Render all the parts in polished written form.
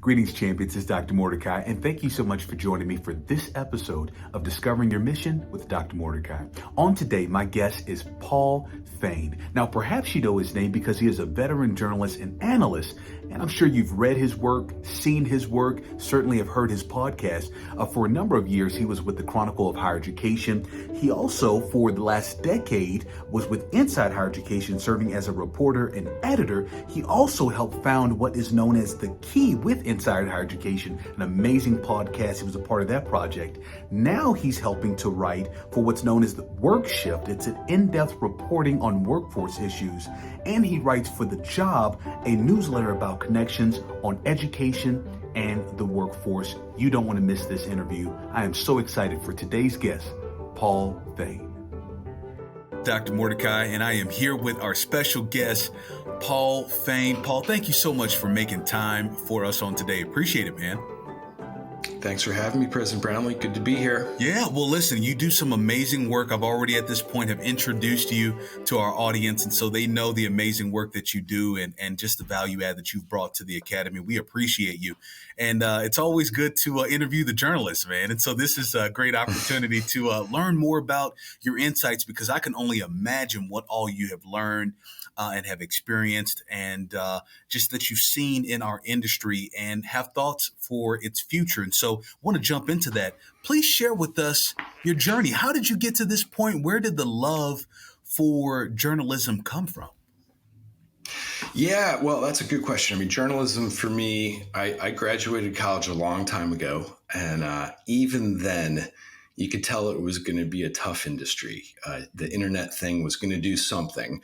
Greetings, champions. It's Dr. Mordecai, and thank you so much for joining me for this episode of Discovering Your Mission with Dr. Mordecai. On today, my guest is Paul Fain. Now, perhaps you know his name because he is a veteran journalist and analyst, and I'm sure you've read his work, seen his work, certainly have heard his podcast. For a number of years, he was with the Chronicle of Higher Education. He also, for the last decade, was with Inside Higher Education, serving as a reporter and editor. He also helped found what is known as The Key with Inside Higher Education, an amazing podcast. He was a part of that project. Now he's helping to write for what's known as the Work Shift. It's an in-depth reporting on workforce issues. And he writes for The Job, a newsletter about connections on education and the workforce. You don't want to miss this interview. I am so excited for today's guest, Paul Fain. Dr. Mordecai, and I am here with our special guest, Paul Fain. Paul, thank you so much for making time for us on today. Appreciate it, man. Thanks for having me, President Brownlee. Good to be here. Yeah, well, listen, you do some amazing work. I've already at this point have introduced you to our audience, and so they know the amazing work that you do and just the value add that you've brought to the Academy. We appreciate you. And it's always good to interview the journalists, man. And so this is a great opportunity to learn more about your insights, because I can only imagine what all you have learned and have experienced, and just that you've seen in our industry and have thoughts for its future. And so I want to jump into that. Please share with us your journey. How did you get to this point? Where did the love for journalism come from? Yeah, well, that's a good question. I mean, journalism for me, I graduated college a long time ago. And even then, you could tell it was going to be a tough industry. The internet thing was going to do something.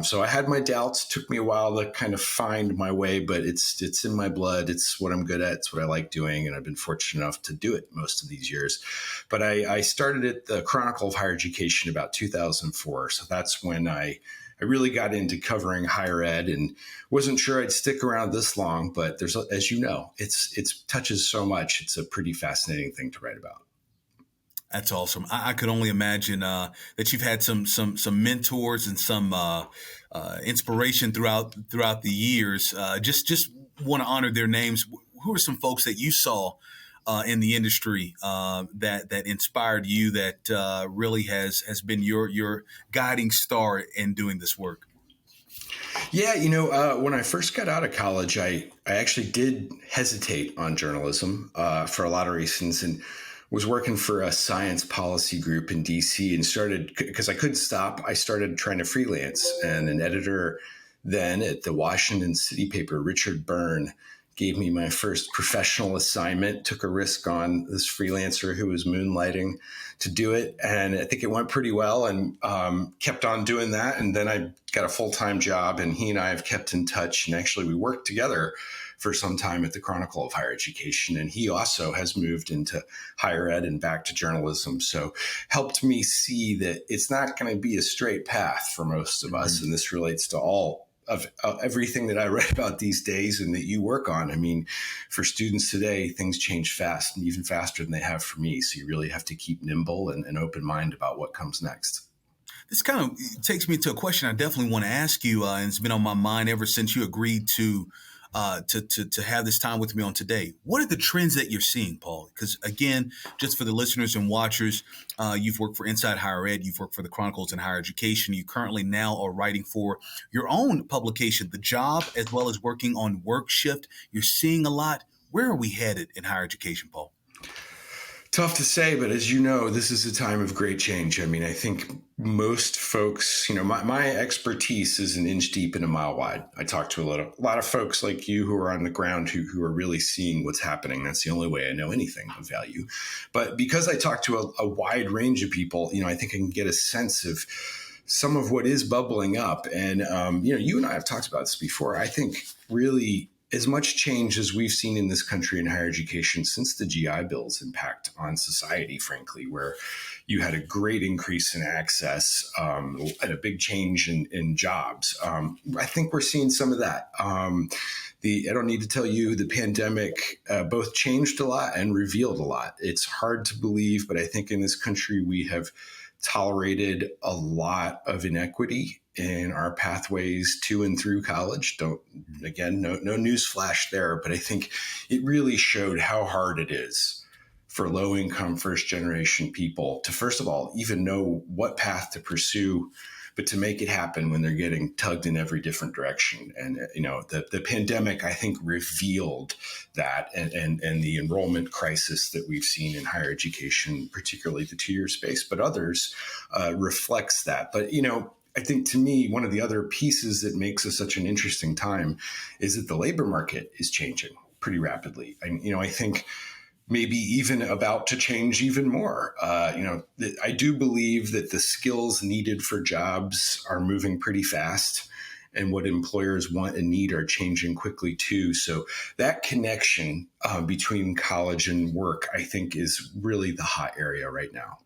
So I had my doubts. It took me a while to kind of find my way, but it's in my blood. It's what I'm good at. It's what I like doing. And I've been fortunate enough to do it most of these years. But I started at the Chronicle of Higher Education about 2004. So that's when I really got into covering higher ed, and wasn't sure I'd stick around this long. But there's, as you know, it's touches so much. It's a pretty fascinating thing to write about. That's awesome. I could only imagine that you've had some mentors and some inspiration throughout the years. Just want to honor their names. Who are some folks that you saw in the industry that inspired you, that really has been your guiding star in doing this work? Yeah, when I first got out of college, I actually did hesitate on journalism for a lot of reasons, and was working for a science policy group in DC, and started, because I couldn't stop, I started trying to freelance. And an editor then at the Washington City paper, Richard Byrne, gave me my first professional assignment, took a risk on this freelancer who was moonlighting to do it. And I think it went pretty well, and kept on doing that. And then I got a full-time job, and he and I have kept in touch. And actually we worked together for some time at the Chronicle of Higher Education. And he also has moved into higher ed and back to journalism. So helped me see that it's not going to be a straight path for most of us. And this relates to all of everything that I read about these days and that you work on. I mean, for students today, things change fast, and even faster than they have for me. So you really have to keep nimble and an open mind about what comes next. This kind of takes me to a question I definitely want to ask you, and it's been on my mind ever since you agreed to have this time with me on today. What are the trends that you're seeing, Paul? Because again, just for the listeners and watchers, you've worked for Inside Higher Ed, you've worked for the Chronicles in Higher Education. You currently now are writing for your own publication, The Job, as well as working on Work Shift. You're seeing a lot. Where are we headed in higher education, Paul? Tough to say, but as you know, this is a time of great change. I mean, I think most folks, my expertise is an inch deep and a mile wide. I talk to a lot of folks like you who are on the ground who are really seeing what's happening. That's the only way I know anything of value. But because I talk to a wide range of people, I think I can get a sense of some of what is bubbling up. And, you and I have talked about this before. I think really as much change as we've seen in this country in higher education since the GI Bill's impact on society, frankly, where you had a great increase in access and a big change in jobs. I think we're seeing some of that. I don't need to tell you, the pandemic both changed a lot and revealed a lot. It's hard to believe, but I think in this country we have tolerated a lot of inequity in our pathways to and through college. No news flash there, but I think it really showed how hard it is for low-income first-generation people to, first of all, even know what path to pursue, but to make it happen when they're getting tugged in every different direction. And, the pandemic, I think, revealed that and the enrollment crisis that we've seen in higher education, particularly the two-year space, but others, reflects that. But, I think to me, one of the other pieces that makes this such an interesting time is that the labor market is changing pretty rapidly. I think maybe even about to change even more. I do believe that the skills needed for jobs are moving pretty fast, and what employers want and need are changing quickly too. So that connection between college and work, I think, is really the hot area right now.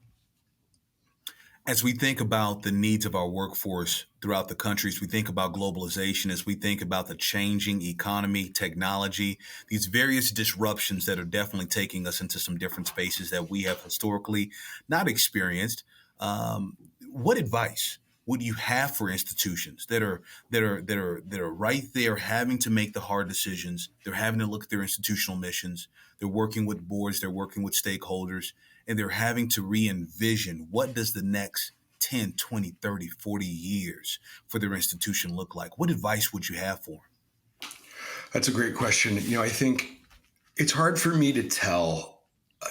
As we think about the needs of our workforce throughout the country, as we think about globalization, as we think about the changing economy, technology, these various disruptions that are definitely taking us into some different spaces that we have historically not experienced, what advice would you have for institutions that are right there having to make the hard decisions? They're having to look at their institutional missions. They're working with boards. They're working with stakeholders. And they're having to re-envision what does the next 10, 20, 30, 40 years for their institution look like? What advice would you have for them? That's a great question. I think it's hard for me to tell,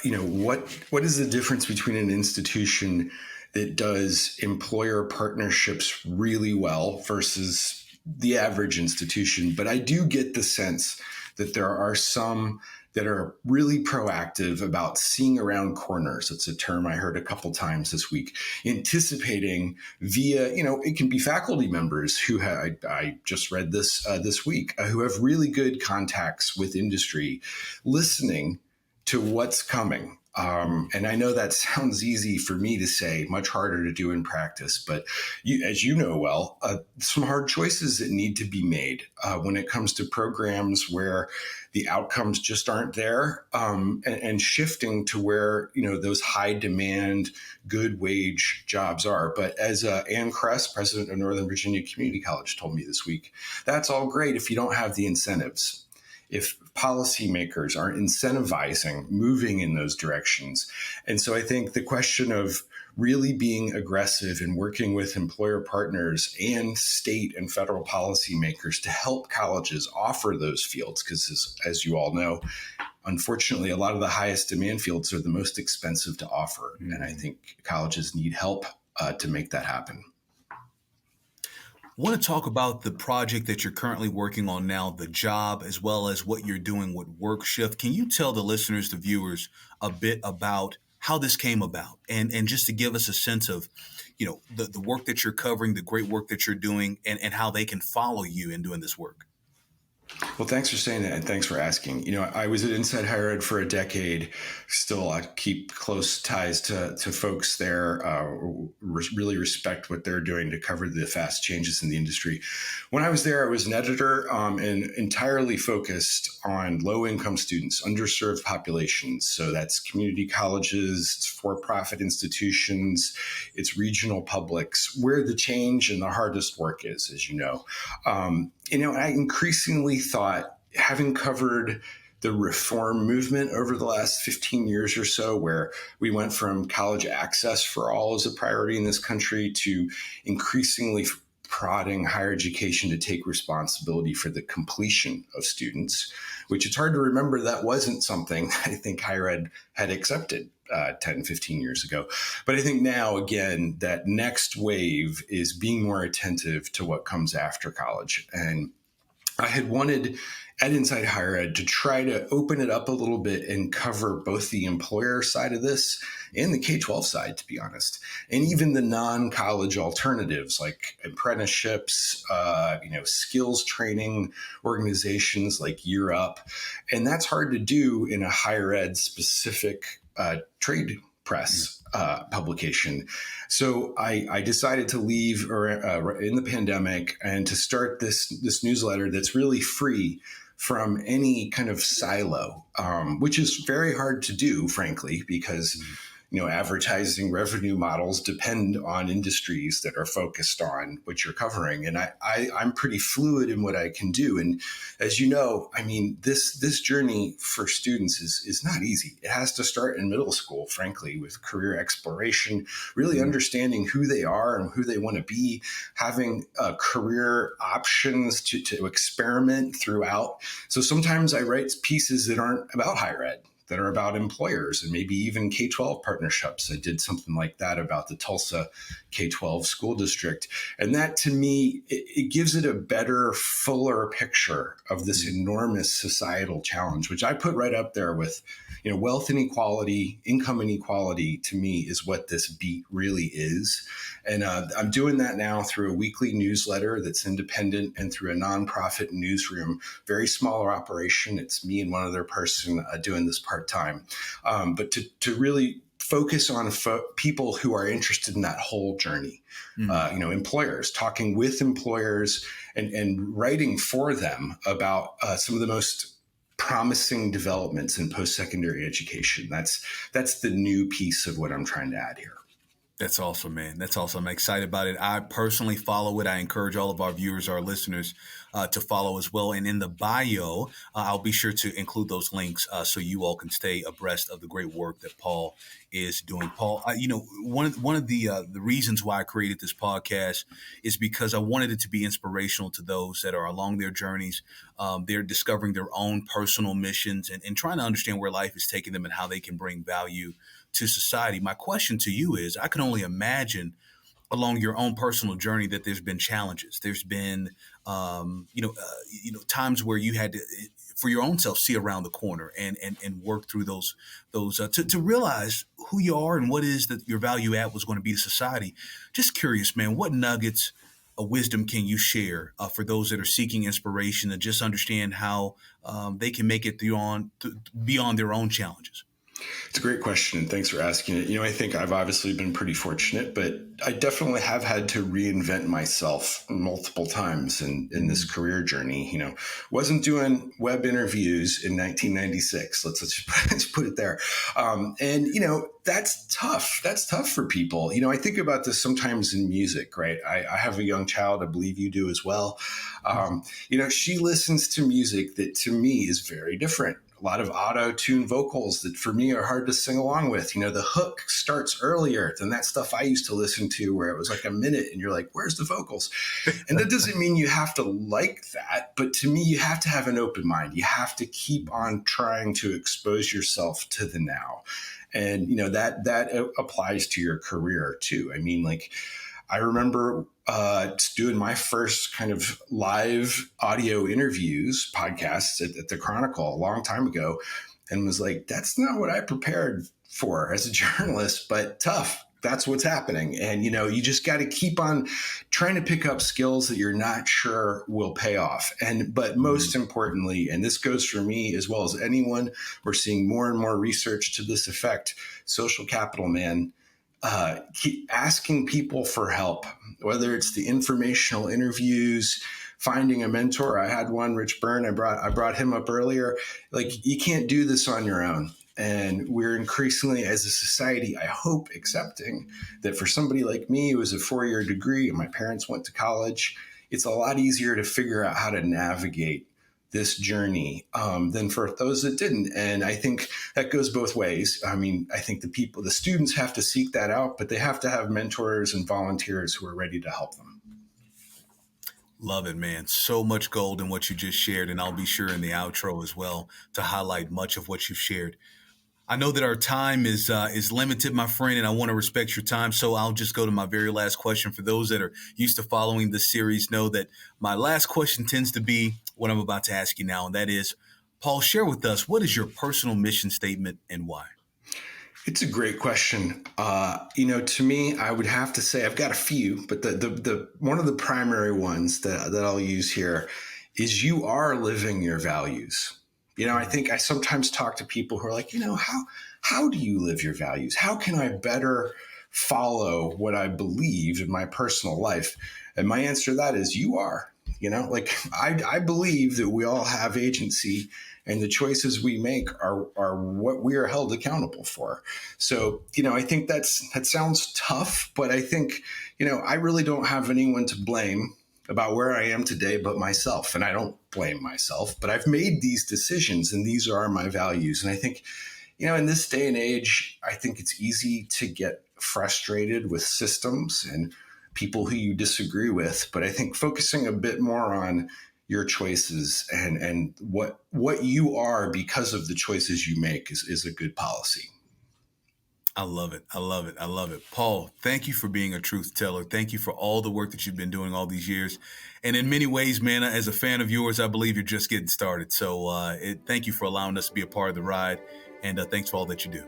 what is the difference between an institution that does employer partnerships really well versus the average institution. But I do get the sense that there are some that are really proactive about seeing around corners. It's a term I heard a couple times this week, anticipating via, it can be faculty members who I just read this week, who have really good contacts with industry, listening to what's coming. And I know that sounds easy for me to say, much harder to do in practice. But as you know well, some hard choices that need to be made when it comes to programs where the outcomes just aren't there, and shifting to where, those high demand, good wage jobs are. But as Ann Kress, president of Northern Virginia Community College, told me this week, that's all great if you don't have the incentives. If policymakers aren't incentivizing moving in those directions. And so I think the question of really being aggressive and working with employer partners and state and federal policymakers to help colleges offer those fields, because as you all know, unfortunately, a lot of the highest demand fields are the most expensive to offer. Mm-hmm. And I think colleges need help to make that happen. I want to talk about the project that you're currently working on now, the job, as well as what you're doing with WorkShift. Can you tell the listeners, the viewers, a bit about how this came about and just to give us a sense of, the work that you're covering, the great work that you're doing, and how they can follow you in doing this work? Well, thanks for saying that, and thanks for asking. I was at Inside Higher Ed for a decade. Still, I keep close ties to folks there, really respect what they're doing to cover the fast changes in the industry. When I was there, I was an editor and entirely focused on low-income students, underserved populations. So that's community colleges, it's for-profit institutions, it's regional publics, where the change and the hardest work is, as you know. I increasingly thought, having covered the reform movement over the last 15 years or so, where we went from college access for all as a priority in this country to increasingly prodding higher education to take responsibility for the completion of students, which it's hard to remember that wasn't something I think higher ed had accepted 10, 15 years ago. But I think now, again, that next wave is being more attentive to what comes after college. And I had wanted at Inside Higher Ed to try to open it up a little bit and cover both the employer side of this and the K-12 side, to be honest, and even the non-college alternatives like apprenticeships, skills training organizations like Year Up. And that's hard to do in a higher ed specific trade press publication. So I decided to leave in the pandemic and to start this newsletter that's really free from any kind of silo, which is very hard to do, frankly, because advertising revenue models depend on industries that are focused on what you're covering. And I'm pretty fluid in what I can do. And as you know, I mean, this journey for students is not easy. It has to start in middle school, frankly, with career exploration, really understanding who they are and who they want to be, having career options to experiment throughout. So sometimes I write pieces that aren't about higher ed, that are about employers and maybe even K-12 partnerships. I did something like that about the Tulsa K-12 school district. And that, to me, it gives it a better, fuller picture of this enormous societal challenge, which I put right up there with, wealth inequality, income inequality. To me, is what this beat really is. And I'm doing that now through a weekly newsletter that's independent and through a nonprofit newsroom, very smaller operation. It's me and one other person doing this part-time. But to really focus on people who are interested in that whole journey, employers, talking with employers and writing for them about some of the most promising developments in post-secondary education. That's the new piece of what I'm trying to add here. That's awesome, man. That's awesome. I'm excited about it. I personally follow it. I encourage all of our viewers, our listeners, to follow as well. And in the bio, I'll be sure to include those links so you all can stay abreast of the great work that Paul is doing. Paul, one of the reasons why I created this podcast is because I wanted it to be inspirational to those that are along their journeys. They're discovering their own personal missions and trying to understand where life is taking them and how they can bring value to society. My question to you is, I can only imagine along your own personal journey that there's been challenges. There's been, times where you had to, for your own self, see around the corner and work through those to realize who you are and what is that your value add was going to be to society. Just curious, man, what nuggets of wisdom can you share for those that are seeking inspiration to just understand how they can make it beyond their own challenges? It's a great question. Thanks for asking it. I think I've obviously been pretty fortunate, but I definitely have had to reinvent myself multiple times in this career journey. Wasn't doing web interviews in 1996. Let's put it there. That's tough. That's tough for people. I think about this sometimes in music, right? I have a young child. I believe you do as well. She listens to music that to me is very different. A lot of auto-tune vocals that for me are hard to sing along with. The hook starts earlier than that stuff I used to listen to where it was like a minute and you're like, where's the vocals? And that doesn't mean you have to like that. But to me, you have to have an open mind. You have to keep on trying to expose yourself to the now. And, that applies to your career too. I mean, I remember doing my first kind of live audio interviews, podcasts at the Chronicle a long time ago, and was like, that's not what I prepared for as a journalist, but tough. That's what's happening. And, you just got to keep on trying to pick up skills that you're not sure will pay off. But most importantly, and this goes for me as well as anyone, we're seeing more and more research to this effect, social capital, man. Keep asking people for help, whether it's the informational interviews, finding a mentor. I had one, Rich Byrne. I brought him up earlier. You can't do this on your own. And we're increasingly, as a society, I hope, accepting that for somebody like me, it was a 4-year degree and my parents went to college. It's a lot easier to figure out how to navigate this journey than for those that didn't. And I think that goes both ways. I mean, I think the students have to seek that out, but they have to have mentors and volunteers who are ready to help them. Love it, man. So much gold in what you just shared. And I'll be sure in the outro as well to highlight much of what you've shared. I know that our time is limited, my friend, and I want to respect your time. So I'll just go to my very last question. For those that are used to following this series, know that my last question tends to be what I'm about to ask you now. And that is, Paul, share with us, what is your personal mission statement and why? It's a great question. To me, I would have to say I've got a few, but the one of the primary ones that I'll use here is you are living your values. I think I sometimes talk to people who are like, how do you live your values? How can I better follow what I believe in my personal life? And my answer to that is you are. I believe that we all have agency and the choices we make are what we are held accountable for. So, I think that sounds tough, but I think, I really don't have anyone to blame about where I am today but myself. And I don't blame myself, but I've made these decisions and these are my values. And I think, in this day and age, I think it's easy to get frustrated with systems and people who you disagree with. But I think focusing a bit more on your choices and what you are because of the choices you make is a good policy. I love it. I love it. I love it. Paul, thank you for being a truth teller. Thank you for all the work that you've been doing all these years. And in many ways, man, as a fan of yours, I believe you're just getting started. So thank you for allowing us to be a part of the ride. And thanks for all that you do.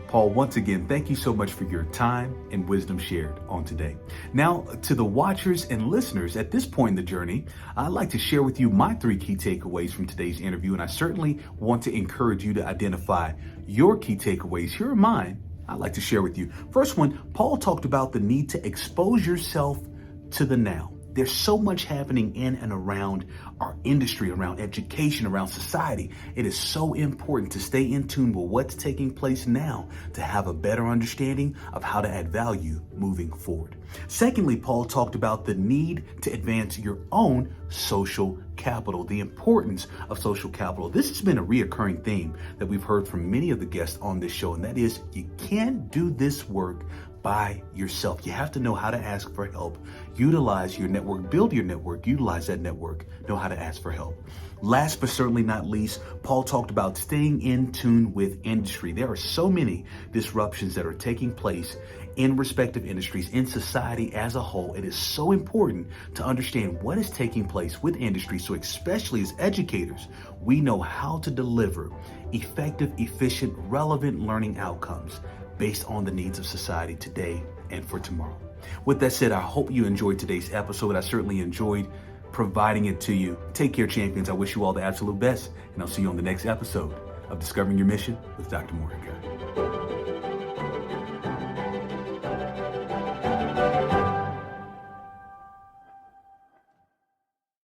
Paul, once again, thank you so much for your time and wisdom shared on today. Now, to the watchers and listeners at this point in the journey, I'd like to share with you my 3 key takeaways from today's interview, and I certainly want to encourage you to identify your key takeaways. Here are mine I'd like to share with you. First one, Paul talked about the need to expose yourself to the now. There's so much happening in and around our industry, around education, around society. It is so important to stay in tune with what's taking place now to have a better understanding of how to add value moving forward. Secondly, Paul talked about the need to advance your own social capital, the importance of social capital. This has been a reoccurring theme that we've heard from many of the guests on this show, and that is you can't do this work by yourself. You have to know how to ask for help, utilize your network, build your network, utilize that network, know how to ask for help. Last but certainly not least, Paul talked about staying in tune with industry. There are so many disruptions that are taking place in respective industries, in society as a whole. It is so important to understand what is taking place with industry. So especially as educators, we know how to deliver effective, efficient, relevant learning outcomes based on the needs of society today and for tomorrow. With that said, I hope you enjoyed today's episode. I certainly enjoyed providing it to you. Take care, champions. I wish you all the absolute best, and I'll see you on the next episode of Discovering Your Mission with Dr. Mordecai.